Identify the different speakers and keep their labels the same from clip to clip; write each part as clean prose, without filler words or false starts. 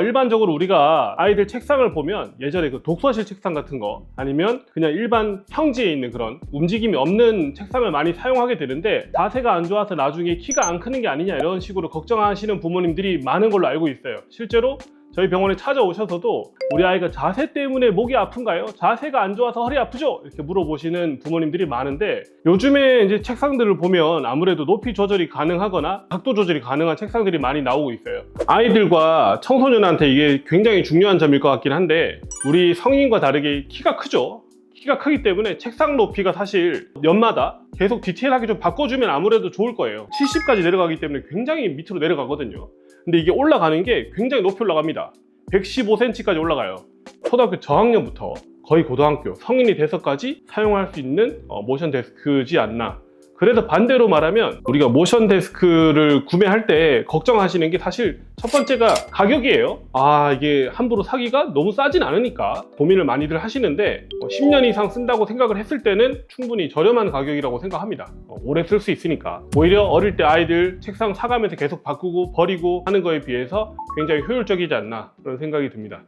Speaker 1: 일반적으로 우리가 아이들 책상을 보면 예전에 그 독서실 책상 같은 거 아니면 그냥 일반 평지에 있는 그런 움직임이 없는 책상을 많이 사용하게 되는데 자세가 안 좋아서 나중에 키가 안 크는 게 아니냐 이런 식으로 걱정하시는 부모님들이 많은 걸로 알고 있어요. 실제로 저희 병원에 찾아오셔서도 우리 아이가 자세 때문에 목이 아픈가요? 자세가 안 좋아서 허리 아프죠? 이렇게 물어보시는 부모님들이 많은데 요즘에 이제 책상들을 보면 아무래도 높이 조절이 가능하거나 각도 조절이 가능한 책상들이 많이 나오고 있어요. 아이들과 청소년한테 이게 굉장히 중요한 점일 것 같긴 한데 우리 성인과 다르게 키가 크죠? 키가 크기 때문에 책상 높이가 사실 연마다 계속 디테일하게 좀 바꿔주면 아무래도 좋을 거예요. 70까지 내려가기 때문에 굉장히 밑으로 내려가거든요. 근데 이게 올라가는 게 굉장히 높이 올라갑니다. 115cm까지 올라가요. 초등학교 저학년부터 거의 고등학교 성인이 돼서까지 사용할 수 있는 모션 데스크지 않나. 그래서 반대로 말하면 우리가 모션 데스크를 구매할 때 걱정하시는 게 사실 첫 번째가 가격이에요. 이게 함부로 사기가 너무 싸진 않으니까 고민을 많이들 하시는데 10년 이상 쓴다고 생각을 했을 때는 충분히 저렴한 가격이라고 생각합니다. 오래 쓸 수 있으니까. 오히려 어릴 때 아이들 책상 사가면서 계속 바꾸고 버리고 하는 거에 비해서 굉장히 효율적이지 않나 그런 생각이 듭니다.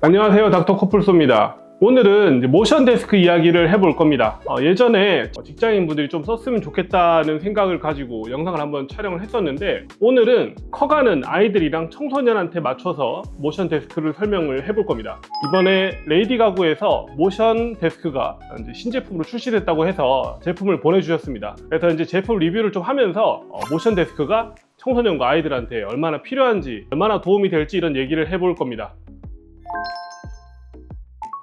Speaker 1: 안녕하세요, 닥터 코뿔소입니다. 오늘은 이제 모션 데스크 이야기를 해볼 겁니다. 예전에 직장인분들이 좀 썼으면 좋겠다는 생각을 가지고 영상을 한번 촬영을 했었는데 오늘은 커가는 아이들이랑 청소년한테 맞춰서 모션 데스크를 설명을 해볼 겁니다. 이번에 레이디 가구에서 모션 데스크가 이제 신제품으로 출시됐다고 해서 제품을 보내주셨습니다. 그래서 이제 제품 리뷰를 좀 하면서 모션 데스크가 청소년과 아이들한테 얼마나 필요한지 얼마나 도움이 될지 이런 얘기를 해볼 겁니다.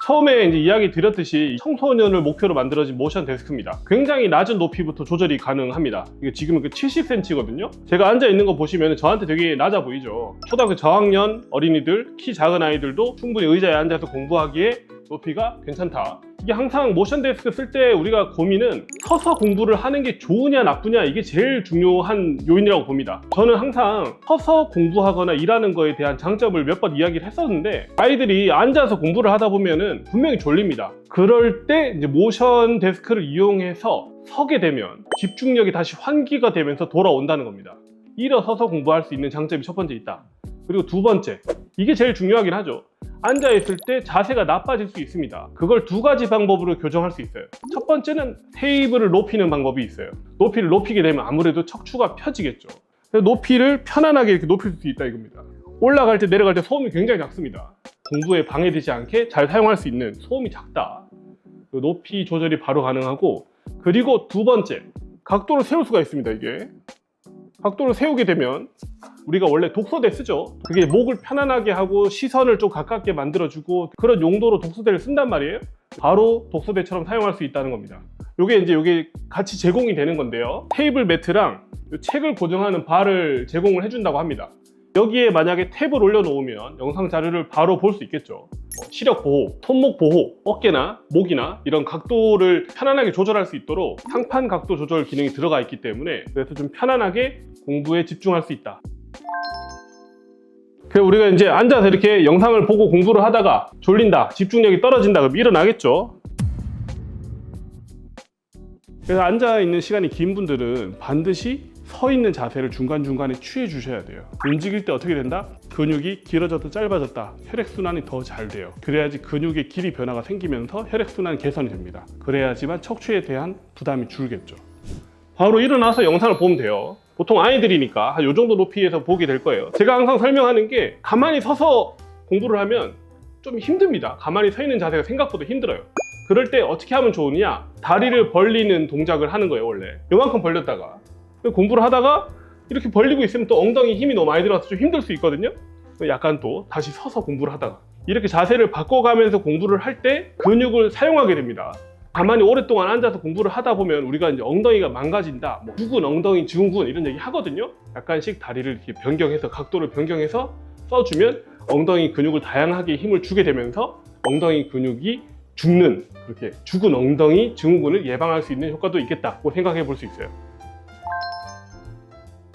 Speaker 1: 처음에 이제 이야기 드렸듯이 청소년을 목표로 만들어진 모션 데스크입니다. 굉장히 낮은 높이부터 조절이 가능합니다. 이게 지금 70cm거든요. 제가 앉아 있는 거 보시면 저한테 되게 낮아 보이죠. 초등학교 저학년 어린이들, 키 작은 아이들도 충분히 의자에 앉아서 공부하기에 높이가 괜찮다. 이게 항상 모션 데스크 쓸 때 우리가 고민은 서서 공부를 하는 게 좋으냐 나쁘냐 이게 제일 중요한 요인이라고 봅니다. 저는 항상 서서 공부하거나 일하는 거에 대한 장점을 몇 번 이야기를 했었는데 아이들이 앉아서 공부를 하다 보면은 분명히 졸립니다. 그럴 때 이제 모션 데스크를 이용해서 서게 되면 집중력이 다시 환기가 되면서 돌아온다는 겁니다. 일어서서 공부할 수 있는 장점이 첫 번째 있다. 그리고 두 번째, 이게 제일 중요하긴 하죠. 앉아있을 때 자세가 나빠질 수 있습니다. 그걸 두 가지 방법으로 교정할 수 있어요. 첫 번째는 테이블을 높이는 방법이 있어요. 높이를 높이게 되면 아무래도 척추가 펴지겠죠. 그래서 높이를 편안하게 이렇게 높일 수 있다 이겁니다. 올라갈 때 내려갈 때 소음이 굉장히 작습니다. 공부에 방해되지 않게 잘 사용할 수 있는 소음이 작다. 높이 조절이 바로 가능하고 그리고 두 번째, 각도를 세울 수가 있습니다. 이게 각도를 세우게 되면 우리가 원래 독서대 쓰죠. 그게 목을 편안하게 하고 시선을 좀 가깝게 만들어주고 그런 용도로 독서대를 쓴단 말이에요. 바로 독서대처럼 사용할 수 있다는 겁니다. 요게 같이 제공이 되는 건데요. 테이블 매트랑 책을 고정하는 바를 제공을 해준다고 합니다. 여기에 만약에 탭을 올려놓으면 영상 자료를 바로 볼 수 있겠죠. 시력 보호, 손목 보호, 어깨나 목이나 이런 각도를 편안하게 조절할 수 있도록 상판 각도 조절 기능이 들어가 있기 때문에 그래서 좀 편안하게 공부에 집중할 수 있다. 그래서 우리가 이제 앉아서 이렇게 영상을 보고 공부를 하다가 졸린다, 집중력이 떨어진다 그럼 일어나겠죠. 그래서 앉아있는 시간이 긴 분들은 반드시 서 있는 자세를 중간중간에 취해 주셔야 돼요. 움직일 때 어떻게 된다? 근육이 길어졌다 짧아졌다, 혈액순환이 더 잘 돼요. 그래야지 근육의 길이 변화가 생기면서 혈액순환 개선이 됩니다. 그래야지만 척추에 대한 부담이 줄겠죠. 바로 일어나서 영상을 보면 돼요. 보통 아이들이니까 한 요 정도 높이에서 보게 될 거예요. 제가 항상 설명하는 게 가만히 서서 공부를 하면 좀 힘듭니다. 가만히 서 있는 자세가 생각보다 힘들어요. 그럴 때 어떻게 하면 좋으냐? 다리를 벌리는 동작을 하는 거예요. 원래 요만큼 벌렸다가 공부를 하다가 이렇게 벌리고 있으면 또 엉덩이 힘이 너무 많이 들어서 좀 힘들 수 있거든요. 약간 또 다시 서서 공부를 하다가 이렇게 자세를 바꿔가면서 공부를 할 때 근육을 사용하게 됩니다. 가만히 오랫동안 앉아서 공부를 하다 보면 우리가 이제 엉덩이가 망가진다, 죽은 엉덩이 증후군 이런 얘기 하거든요. 약간씩 다리를 이렇게 변경해서 각도를 변경해서 써주면 엉덩이 근육을 다양하게 힘을 주게 되면서 엉덩이 근육이 죽는, 그렇게 죽은 엉덩이 증후군을 예방할 수 있는 효과도 있겠다고 생각해 볼 수 있어요.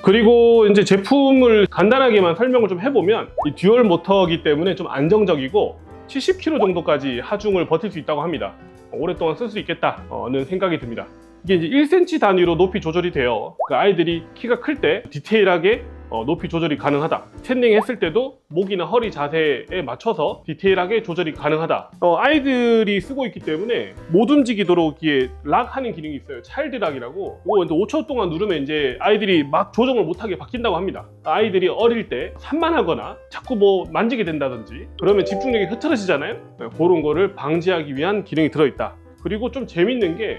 Speaker 1: 그리고 이제 제품을 간단하게만 설명을 좀 해보면 이 듀얼 모터이기 때문에 좀 안정적이고 70km 정도까지 하중을 버틸 수 있다고 합니다. 오랫동안 쓸 수 있겠다는 생각이 듭니다. 이게 이제 1cm 단위로 높이 조절이 돼요. 그 아이들이 키가 클 때 디테일하게 높이 조절이 가능하다. 스탠딩 했을 때도 목이나 허리 자세에 맞춰서 디테일하게 조절이 가능하다. 아이들이 쓰고 있기 때문에 못 움직이도록 이게 락하는 기능이 있어요. 차일드 락이라고. 이거 이제 5초 동안 누르면 이제 아이들이 막 조정을 못하게 바뀐다고 합니다. 아이들이 어릴 때 산만하거나 자꾸 뭐 만지게 된다든지 그러면 집중력이 흐트러지잖아요. 그런 거를 방지하기 위한 기능이 들어있다. 그리고 좀 재밌는 게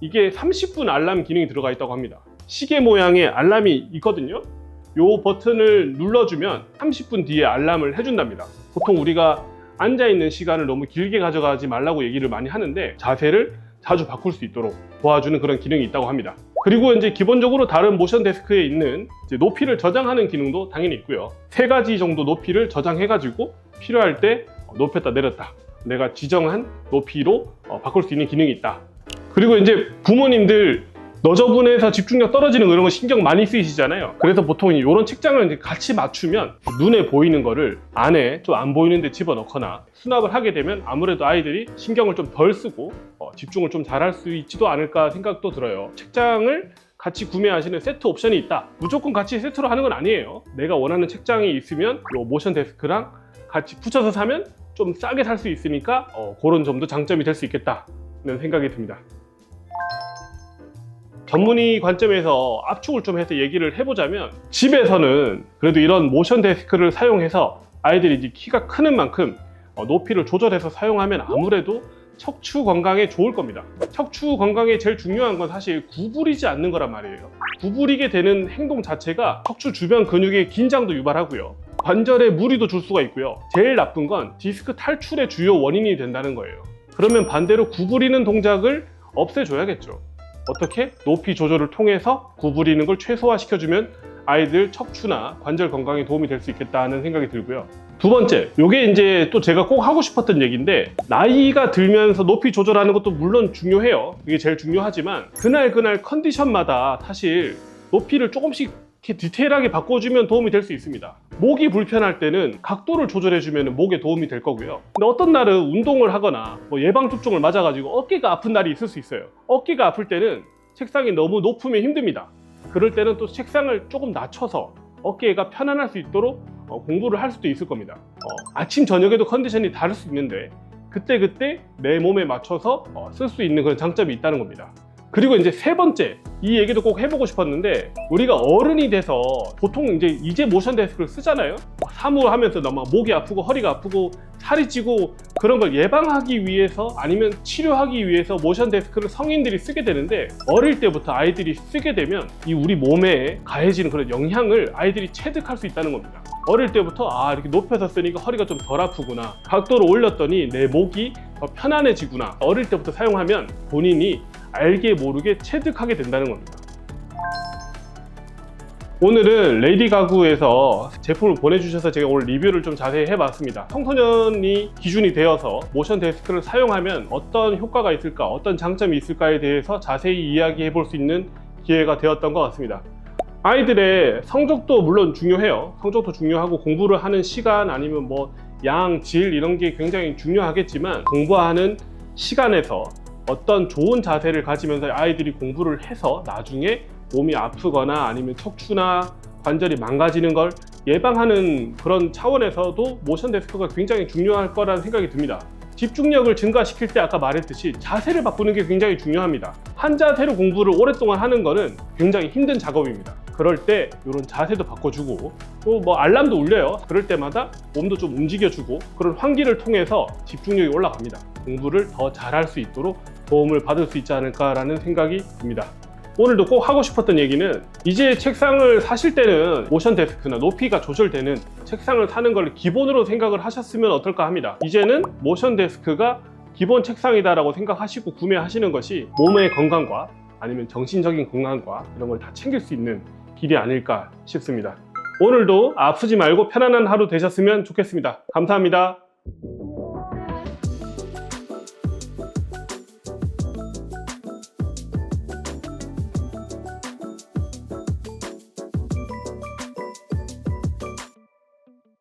Speaker 1: 이게 30분 알람 기능이 들어가 있다고 합니다. 시계 모양의 알람이 있거든요. 요 버튼을 눌러주면 30분 뒤에 알람을 해준답니다. 보통 우리가 앉아있는 시간을 너무 길게 가져가지 말라고 얘기를 많이 하는데 자세를 자주 바꿀 수 있도록 도와주는 그런 기능이 있다고 합니다. 그리고 이제 기본적으로 다른 모션 데스크에 있는 이제 높이를 저장하는 기능도 당연히 있고요. 3가지 정도 높이를 저장해가지고 필요할 때 높였다 내렸다 내가 지정한 높이로 바꿀 수 있는 기능이 있다. 그리고 이제 부모님들 너저분해서 집중력 떨어지는 이런 거 신경 많이 쓰이시잖아요. 그래서 보통 이런 책장을 이제 같이 맞추면 눈에 보이는 거를 안에 좀 안 보이는 데 집어넣거나 수납을 하게 되면 아무래도 아이들이 신경을 좀 덜 쓰고 집중을 좀 잘할 수 있지도 않을까 생각도 들어요. 책장을 같이 구매하시는 세트 옵션이 있다. 무조건 같이 세트로 하는 건 아니에요. 내가 원하는 책장이 있으면 이 모션 데스크랑 같이 붙여서 사면 좀 싸게 살 수 있으니까 그런 점도 장점이 될 수 있겠다는 생각이 듭니다. 전문의 관점에서 압축을 좀 해서 얘기를 해보자면 집에서는 그래도 이런 모션 데스크를 사용해서 아이들이 이제 키가 크는 만큼 높이를 조절해서 사용하면 아무래도 척추 건강에 좋을 겁니다. 척추 건강에 제일 중요한 건 사실 구부리지 않는 거란 말이에요. 구부리게 되는 행동 자체가 척추 주변 근육의 긴장도 유발하고요. 관절에 무리도 줄 수가 있고요. 제일 나쁜 건 디스크 탈출의 주요 원인이 된다는 거예요. 그러면 반대로 구부리는 동작을 없애줘야겠죠. 어떻게? 높이 조절을 통해서 구부리는 걸 최소화시켜주면 아이들 척추나 관절 건강에 도움이 될 수 있겠다는 생각이 들고요. 두 번째, 이게 이제 또 제가 꼭 하고 싶었던 얘기인데 나이가 들면서 높이 조절하는 것도 물론 중요해요. 이게 제일 중요하지만 그날 컨디션마다 사실 높이를 조금씩 이렇게 디테일하게 바꿔주면 도움이 될 수 있습니다. 목이 불편할 때는 각도를 조절해주면 목에 도움이 될 거고요. 근데 어떤 날은 운동을 하거나 예방접종을 맞아가지고 어깨가 아픈 날이 있을 수 있어요. 어깨가 아플 때는 책상이 너무 높으면 힘듭니다. 그럴 때는 또 책상을 조금 낮춰서 어깨가 편안할 수 있도록 공부를 할 수도 있을 겁니다. 아침 저녁에도 컨디션이 다를 수 있는데 그때 내 몸에 맞춰서 쓸 수 있는 그런 장점이 있다는 겁니다. 그리고 이제 세 번째, 이 얘기도 꼭 해보고 싶었는데 우리가 어른이 돼서 보통 이제 모션 데스크를 쓰잖아요. 사무하면서 막 목이 아프고 허리가 아프고 살이 찌고 그런 걸 예방하기 위해서 아니면 치료하기 위해서 모션 데스크를 성인들이 쓰게 되는데 어릴 때부터 아이들이 쓰게 되면 이 우리 몸에 가해지는 그런 영향을 아이들이 체득할 수 있다는 겁니다. 어릴 때부터 이렇게 높여서 쓰니까 허리가 좀 덜 아프구나, 각도를 올렸더니 내 목이 더 편안해지구나, 어릴 때부터 사용하면 본인이 알게 모르게 체득하게 된다는 겁니다. 오늘은 레이디 가구에서 제품을 보내주셔서 제가 오늘 리뷰를 좀 자세히 해봤습니다. 청소년이 기준이 되어서 모션 데스크를 사용하면 어떤 효과가 있을까, 어떤 장점이 있을까에 대해서 자세히 이야기해 볼 수 있는 기회가 되었던 것 같습니다. 아이들의 성적도 물론 중요해요. 성적도 중요하고 공부를 하는 시간 아니면 양, 질 이런 게 굉장히 중요하겠지만 공부하는 시간에서 어떤 좋은 자세를 가지면서 아이들이 공부를 해서 나중에 몸이 아프거나 아니면 척추나 관절이 망가지는 걸 예방하는 그런 차원에서도 모션 데스크가 굉장히 중요할 거라는 생각이 듭니다. 집중력을 증가시킬 때 아까 말했듯이 자세를 바꾸는 게 굉장히 중요합니다. 한 자세로 공부를 오랫동안 하는 거는 굉장히 힘든 작업입니다. 그럴 때 이런 자세도 바꿔주고 또 알람도 울려요. 그럴 때마다 몸도 좀 움직여주고 그런 환기를 통해서 집중력이 올라갑니다. 공부를 더 잘할 수 있도록 도움을 받을 수 있지 않을까라는 생각이 듭니다. 오늘도 꼭 하고 싶었던 얘기는 이제 책상을 사실 때는 모션 데스크나 높이가 조절되는 책상을 사는 걸 기본으로 생각을 하셨으면 어떨까 합니다. 이제는 모션 데스크가 기본 책상이다라고 생각하시고 구매하시는 것이 몸의 건강과 아니면 정신적인 건강과 이런 걸 다 챙길 수 있는 길이 아닐까 싶습니다. 오늘도 아프지 말고 편안한 하루 되셨으면 좋겠습니다. 감사합니다.